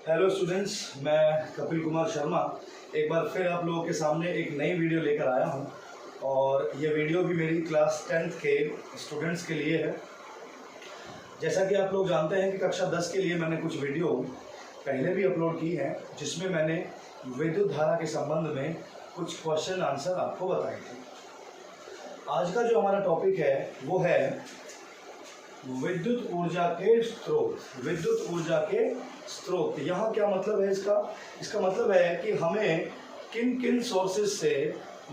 Hello students, मैं कपिल कुमार शर्मा एक बार फिर आप लोगों के सामने एक नई वीडियो लेकर आया हूं और ये वीडियो भी मेरी क्लास 10th के स्टूडेंट्स के लिए है। जैसा कि आप लोग जानते हैं कि कक्षा 10 के लिए मैंने कुछ वीडियो पहले भी अपलोड की हैं जिसमें मैंने विद्युत धारा के संबंध में कुछ क्वेश्चन आंसर आपको बताए थे। आज का जो हमारा टॉपिक है वो है विद्युत ऊर्जा के स्रोत। विद्युत ऊर्जा के स्रोत, यहाँ क्या मतलब है इसका मतलब है कि हमें किन किन सोर्सेज से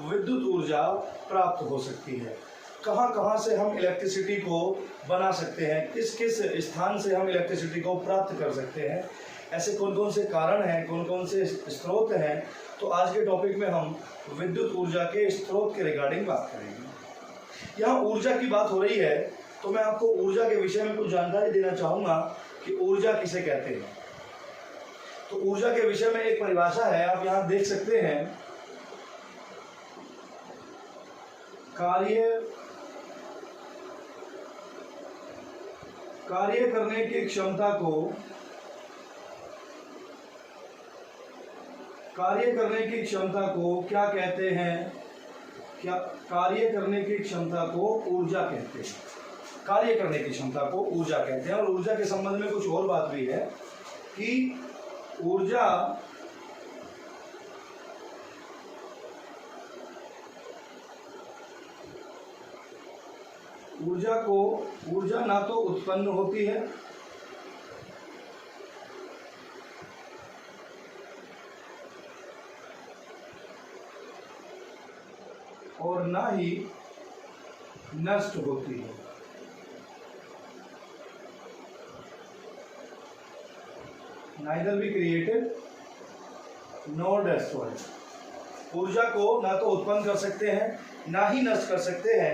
विद्युत ऊर्जा प्राप्त हो सकती है, कहाँ कहाँ से हम इलेक्ट्रिसिटी को बना सकते हैं, किस किस स्थान से हम इलेक्ट्रिसिटी को प्राप्त कर सकते हैं, ऐसे कौन कौन से कारण हैं, कौन कौन से स्रोत हैं। तो आज के टॉपिक में हम विद्युत ऊर्जा के स्रोत के रिगार्डिंग बात करेंगे। यहाँ ऊर्जा की बात हो रही है तो मैं आपको ऊर्जा के विषय में कुछ जानकारी देना चाहूँगा कि ऊर्जा किसे कहते हैं। तो ऊर्जा के विषय में एक परिभाषा है, आप यहाँ देख सकते हैं, कार्य करने की क्षमता को क्या कहते हैं? कार्य करने की क्षमता को ऊर्जा कहते हैं। कार्य करने की क्षमता को ऊर्जा कहते हैं। और ऊर्जा के संबंध में कुछ और बात भी है कि ऊर्जा ना तो उत्पन्न होती है और ना ही नष्ट होती है। Neither be created nor destroyed। ऊर्जा को ना तो उत्पन्न कर सकते हैं ना ही नष्ट कर सकते हैं।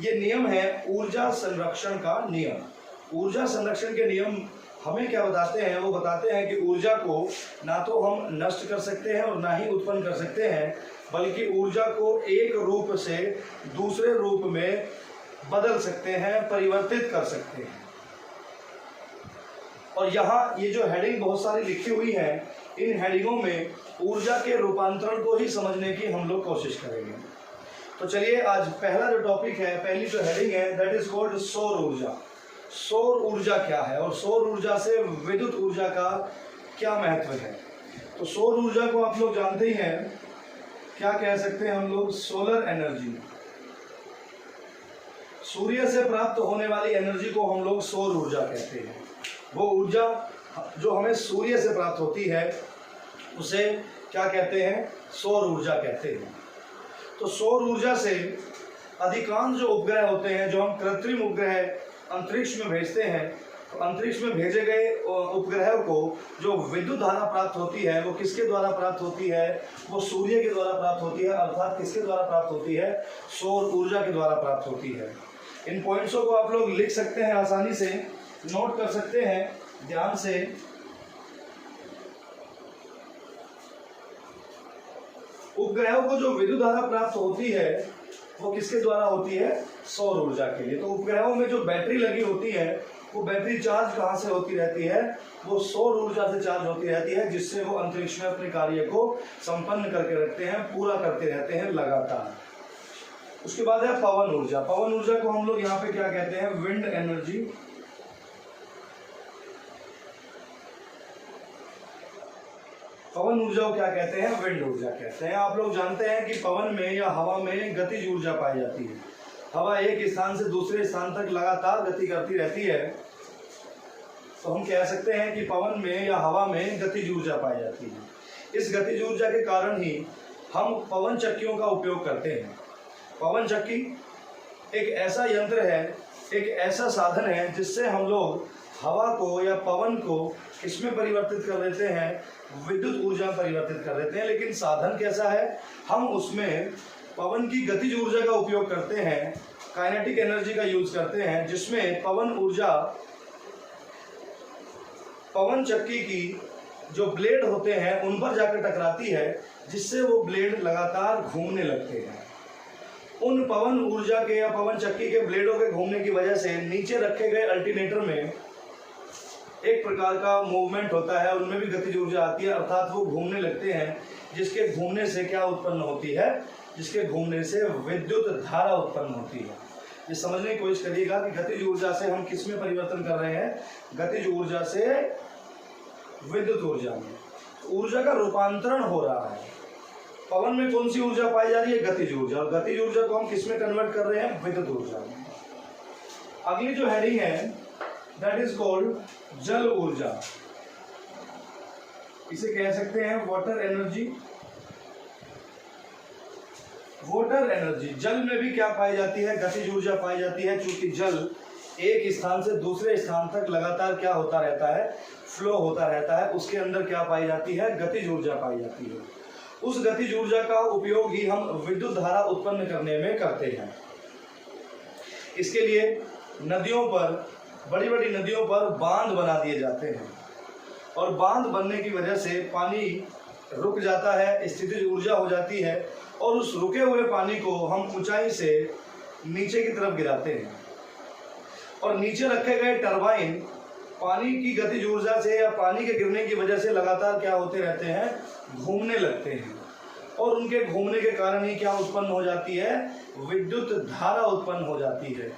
ये नियम है ऊर्जा संरक्षण का नियम। ऊर्जा संरक्षण के नियम हमें क्या बताते हैं? वो बताते हैं कि ऊर्जा को ना तो हम नष्ट कर सकते हैं और ना ही उत्पन्न कर सकते हैं, बल्कि ऊर्जा को एक रूप से दूसरे रूप में बदल सकते हैं, परिवर्तित कर सकते हैं। और यहाँ ये जो हेडिंग बहुत सारी लिखी हुई है, इन हेडिंगों में ऊर्जा के रूपांतरण को ही समझने की हम लोग कोशिश करेंगे। तो चलिए, आज पहला जो टॉपिक है, पहली जो हेडिंग है, दैट इज कॉल्ड सौर ऊर्जा। सौर ऊर्जा क्या है और सौर ऊर्जा से विद्युत ऊर्जा का क्या महत्व है? तो सौर ऊर्जा को आप लोग जानते ही हैं, क्या कह सकते हैं हम लोग? Solar energy. सूर्य से प्राप्त होने वाली एनर्जी को हम लोग सौर ऊर्जा कहते हैं। वो ऊर्जा जो हमें सूर्य से प्राप्त होती है उसे क्या कहते हैं? सौर ऊर्जा कहते हैं। तो सौर ऊर्जा से अधिकांश जो उपग्रह होते हैं, जो हम कृत्रिम उपग्रह अंतरिक्ष में भेजते हैं, तो अंतरिक्ष में भेजे गए उपग्रहों को जो विद्युत धारा प्राप्त होती है वो किसके द्वारा प्राप्त होती है? वो सूर्य के द्वारा प्राप्त होती है। अर्थात किसके द्वारा प्राप्त होती है? सौर ऊर्जा के द्वारा प्राप्त होती है। इन पॉइंट्सों को आप लोग लिख सकते हैं, आसानी से नोट कर सकते हैं ध्यान से। उपग्रहों को जो विद्युत धारा प्राप्त होती है वो किसके द्वारा होती है? सौर ऊर्जा के लिए। तो उपग्रहों में जो बैटरी लगी होती है वो बैटरी चार्ज कहाँ से होती रहती है? वो सौर ऊर्जा से चार्ज होती रहती है, जिससे वो अंतरिक्ष में अपने कार्य को संपन्न करके रखते हैं, पूरा करते रहते हैं लगातार। उसके बाद है पवन ऊर्जा। पवन ऊर्जा को हम लोग यहाँ पे क्या कहते हैं? Wind energy. पवन ऊर्जा को क्या कहते हैं? विंड ऊर्जा कहते हैं। आप लोग जानते हैं कि पवन में या हवा में गतिज ऊर्जा पाई जाती है। हवा एक स्थान से दूसरे स्थान तक लगातार गति करती रहती है, तो हम कह सकते हैं कि पवन में या हवा में गतिज ऊर्जा पाई जाती है। इस गतिज ऊर्जा के कारण ही हम पवन चक्कियों का उपयोग करते हैं। पवन चक्की एक ऐसा यंत्र है, एक ऐसा साधन है जिससे हम लोग हवा को या पवन को किसमें परिवर्तित कर देते हैं? विद्युत ऊर्जा परिवर्तित कर देते हैं। लेकिन साधन कैसा है? हम उसमें पवन की गतिज ऊर्जा का उपयोग करते हैं, काइनेटिक एनर्जी का यूज करते हैं, जिसमें पवन ऊर्जा पवन चक्की की जो ब्लेड होते हैं उन पर जाकर टकराती है, जिससे वो ब्लेड लगातार घूमने लगते हैं। उन पवन ऊर्जा के या पवन चक्की के ब्लेडों के घूमने की वजह से नीचे रखे गए अल्टरनेटर में एक प्रकार का मूवमेंट होता है, उनमें भी गतिज ऊर्जा आती है, अर्थात वो घूमने लगते हैं, जिसके घूमने से क्या उत्पन्न होती है, जिसके घूमने से विद्युत धारा उत्पन्न होती है। ये समझने की कोशिश करिएगा कि गतिज ऊर्जा से हम किस में परिवर्तन कर रहे हैं, गतिज ऊर्जा से विद्युत ऊर्जा में ऊर्जा का रूपांतरण हो रहा है। पवन में कौन सी ऊर्जा पाई जा रही है, गतिज ऊर्जा, और गतिज ऊर्जा को हम किस में कन्वर्ट कर रहे हैं, विद्युत ऊर्जा में। अगली जो हेडिंग है दैट इज कॉल्ड जल ऊर्जा, इसे कह सकते हैं वाटर एनर्जी। वाटर एनर्जी, जल में भी क्या पाई जाती है, गतिज ऊर्जा पाई जाती है, क्योंकि जल एक स्थान से दूसरे स्थान तक लगातार क्या होता रहता है, फ्लो होता रहता है, उसके अंदर क्या पाई जाती है, गतिज ऊर्जा पाई जाती है। उस गतिज ऊर्जा का उपयोग ही हम विद्युत धारा उत्पन्न करने में करते हैं। इसके लिए नदियों पर, बड़ी बड़ी नदियों पर बांध बना दिए जाते हैं, और बांध बनने की वजह से पानी रुक जाता है, स्थितिज ऊर्जा हो जाती है, और उस रुके हुए पानी को हम ऊंचाई से नीचे की तरफ गिराते हैं, और नीचे रखे गए टरबाइन पानी की गतिज ऊर्जा से या पानी के गिरने की वजह से लगातार क्या होते रहते हैं, घूमने लगते हैं, और उनके घूमने के कारण ही क्या उत्पन्न हो जाती है, विद्युत धारा उत्पन्न हो जाती है।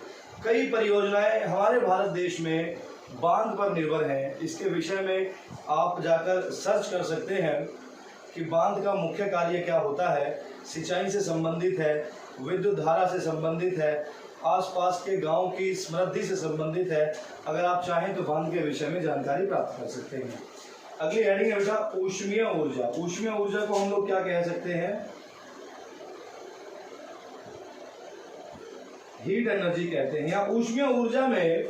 कई परियोजनाएं हमारे भारत देश में बांध पर निर्भर हैं। इसके विषय में आप जाकर सर्च कर सकते हैं कि बांध का मुख्य कार्य क्या होता है, सिंचाई से संबंधित है, विद्युत धारा से संबंधित है, आसपास के गांव की समृद्धि से संबंधित है। अगर आप चाहें तो बांध के विषय में जानकारी प्राप्त कर सकते हैं। अगली हेडिंग है बेटा ऊष्मीय ऊर्जा। ऊष्मीय ऊर्जा को हम लोग क्या कह सकते हैं, हीट एनर्जी कहते हैं। या ऊष्मीय ऊर्जा में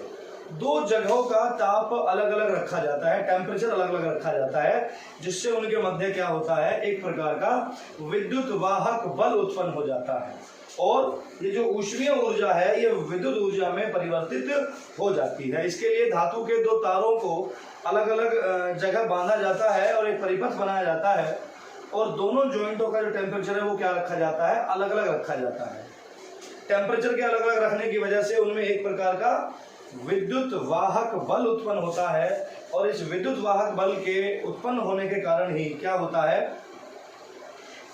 दो जगहों का ताप अलग अलग रखा जाता है, टेम्परेचर अलग अलग रखा जाता है, जिससे उनके मध्य क्या होता है, एक प्रकार का विद्युत वाहक बल उत्पन्न हो जाता है, और ये जो ऊष्मीय ऊर्जा है ये विद्युत ऊर्जा में परिवर्तित हो जाती है। इसके लिए धातु के दो तारों को अलग अलग जगह बांधा जाता है और एक परिपथ बनाया जाता है, और दोनों जॉइंटों का जो टेम्परेचर है वो क्या रखा जाता है, अलग अलग रखा जाता है। टेम्परेचर के अलग अलग रखने की वजह से उनमें एक प्रकार का विद्युत वाहक बल उत्पन्न होता है, और इस विद्युत वाहक बल के उत्पन्न होने के कारण ही क्या होता है,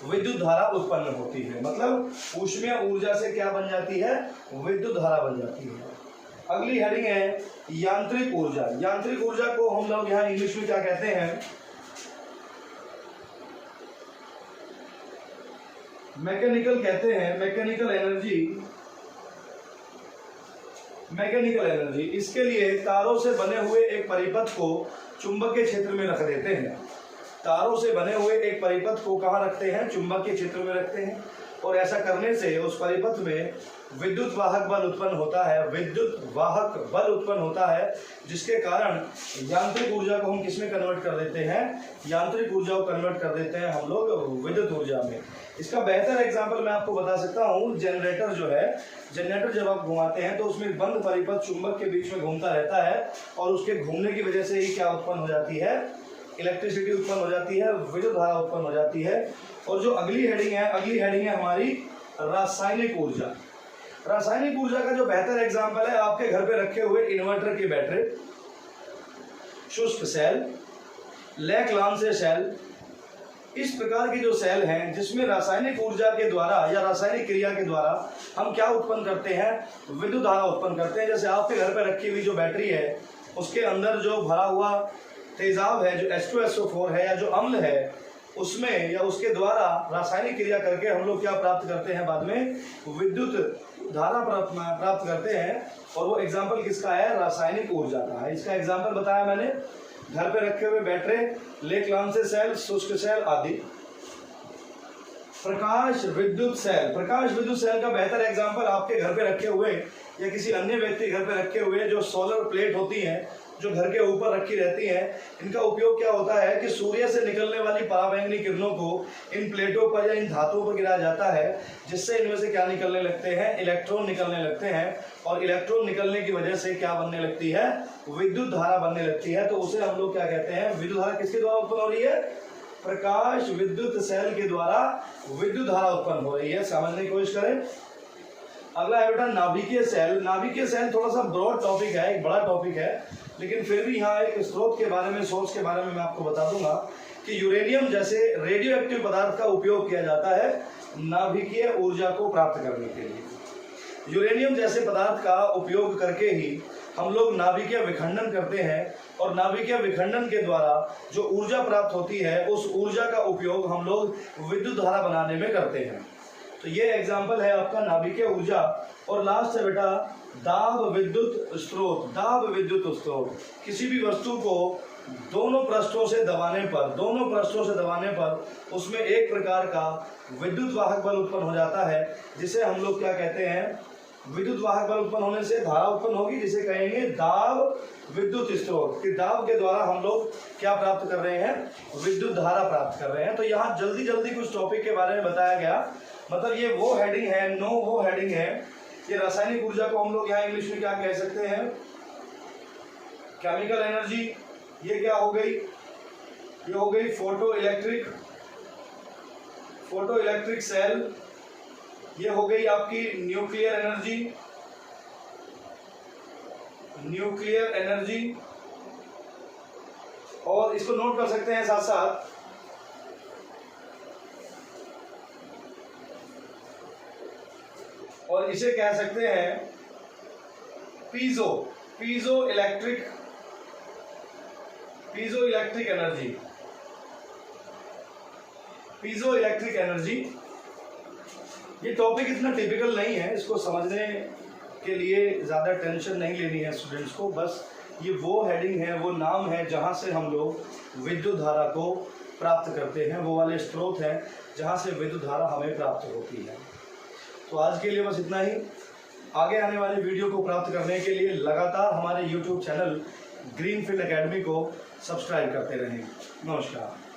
विद्युत धारा उत्पन्न होती है। मतलब ऊष्मीय ऊर्जा से क्या बन जाती है, विद्युत धारा बन जाती है। अगली हेडिंग है यांत्रिक ऊर्जा। यांत्रिक ऊर्जा को हम लोग यहाँ इंग्लिश में क्या कहते हैं, मैकेनिकल कहते हैं, मैकेनिकल एनर्जी। मैकेनिकल एनर्जी, इसके लिए तारों से बने हुए एक परिपथ को चुंबकीय क्षेत्र में रख देते हैं। तारों से बने हुए एक परिपथ को कहाँ रखते हैं, चुंबकीय क्षेत्र में रखते हैं, और ऐसा करने से उस परिपथ में विद्युत वाहक बल उत्पन्न होता है, विद्युत वाहक बल उत्पन्न होता है, जिसके कारण यांत्रिक ऊर्जा को हम किसमें कन्वर्ट कर देते हैं, यांत्रिक ऊर्जा को कन्वर्ट कर देते हैं हम लोग विद्युत ऊर्जा में। इसका बेहतर एग्जाम्पल मैं आपको बता सकता हूँ, जनरेटर जो है, जनरेटर जब आप घुमाते हैं तो उसमें बंद परिपथ चुंबक के बीच में घूमता रहता है, और उसके घूमने की वजह से ही क्या उत्पन्न हो जाती है, इलेक्ट्रिसिटी उत्पन्न हो जाती है, विद्युत धारा उत्पन्न हो जाती है। और जो अगली हेडिंग है, अगली हेडिंग है हमारी रासायनिक ऊर्जा। रासायनिक ऊर्जा का जो बेहतर एग्जाम्पल है, आपके घर पे रखे हुए इन्वर्टर की बैटरी, शुष्क सेल, लैक्लांसे सेल, इस प्रकार की जो सेल हैं जिसमें रासायनिक ऊर्जा के द्वारा या रासायनिक क्रिया के द्वारा हम क्या उत्पन्न करते हैं, विद्युत धारा उत्पन्न करते हैं। जैसे आपके घर पे रखी हुई जो बैटरी है, उसके अंदर जो भरा हुआ तेजाब है, जो H2SO4 है या जो अम्ल है, उसमें या उसके द्वारा रासायनिक क्रिया करके हम लोग क्या प्राप्त करते हैं, बाद में विद्युत धारा प्राप्त करते हैं। और वो एग्जाम्पल किसका है, रासायनिक ऊर्जा का है। इसका एग्जाम्पल बताया मैंने, घर पे रखे हुए बैटरी, लेक्लांसे सेल, शुष्क सेल आदि। प्रकाश विद्युत सेल, प्रकाश विद्युत सेल का बेहतर एग्जाम्पल आपके घर पे रखे हुए या किसी अन्य व्यक्ति घर पे रखे हुए जो सोलर प्लेट होती हैं, जो घर के ऊपर रखी रहती हैं, इनका उपयोग क्या होता है कि सूर्य से निकलने वाली पराबैंगनी किरणों को इन प्लेटों पर या इन धातुओं पर गिराया जाता है, जिससे इनमें से क्या निकलने लगते हैं, इलेक्ट्रॉन निकलने लगते हैं, और इलेक्ट्रॉन निकलने की वजह से क्या बनने लगती है, विद्युत धारा बनने लगती है। तो उसे हम लोग क्या कहते हैं, विद्युत धारा किसके द्वारा उत्पन्न हो रही है, प्रकाश विद्युत सेल के द्वारा विद्युत धारा उत्पन्न हो रही है। समझने की कोशिश करें। अगला है बेटा नाभिकीय सेल। नाभिकीय सेल थोड़ा सा ब्रॉड टॉपिक है, एक बड़ा टॉपिक है, लेकिन फिर भी यहाँ एक स्रोत के बारे में, सोर्स के बारे में मैं आपको बता दूंगा कि यूरेनियम जैसे रेडियो पदार्थ का उपयोग किया जाता है नाभिकीय ऊर्जा को प्राप्त करने के लिए। यूरेनियम जैसे पदार्थ का उपयोग करके ही हम लोग नाभिकीय विखंडन करते हैं और नाभिकीय विखंडन के द्वारा जो ऊर्जा प्राप्त होती है उस ऊर्जा का उपयोग हम लोग विद्युत धारा बनाने में करते हैं। तो ये एग्जाम्पल है आपका नाभिकीय ऊर्जा। और लास्ट है बेटा दाब विद्युत स्रोत। दाब विद्युत स्रोत किसी भी वस्तु को दोनों पृष्ठों से दबाने पर उसमें एक प्रकार का विद्युत वाहक बल उत्पन्न हो जाता है, जिसे हम लोग क्या कहते हैं, विद्युत वाहक बल उत्पन्न होने से धारा उत्पन्न होगी, जिसे कहेंगे दाब विद्युत स्रोत। कि दाब के द्वारा हम लोग क्या प्राप्त कर रहे हैं, विद्युत धारा प्राप्त कर रहे हैं। तो यहाँ जल्दी जल्दी कुछ टॉपिक के बारे में बताया गया। मतलब ये वो हेडिंग है, वो हेडिंग है। ये रासायनिक ऊर्जा को हम लोग यहाँ इंग्लिश में क्या कह सकते हैं, केमिकल एनर्जी। ये क्या हो गई, ये हो गई फोटो इलेक्ट्रिक सेल। ये हो गई आपकी न्यूक्लियर एनर्जी। और इसको नोट कर सकते हैं साथ साथ, और इसे कह सकते हैं पीजो इलेक्ट्रिक एनर्जी। ये टॉपिक इतना टिपिकल नहीं है, इसको समझने के लिए ज़्यादा टेंशन नहीं लेनी है स्टूडेंट्स को। बस ये वो हेडिंग है, वो नाम है जहाँ से हम लोग विद्युत धारा को प्राप्त करते हैं, वो वाले स्रोत हैं जहाँ से विद्युत धारा हमें प्राप्त होती है। तो आज के लिए बस इतना ही। आगे आने वाली वीडियो को प्राप्त करने के लिए लगातार हमारे YouTube चैनल ग्रीनफील्ड एकेडमी को सब्सक्राइब करते रहें। नमस्कार।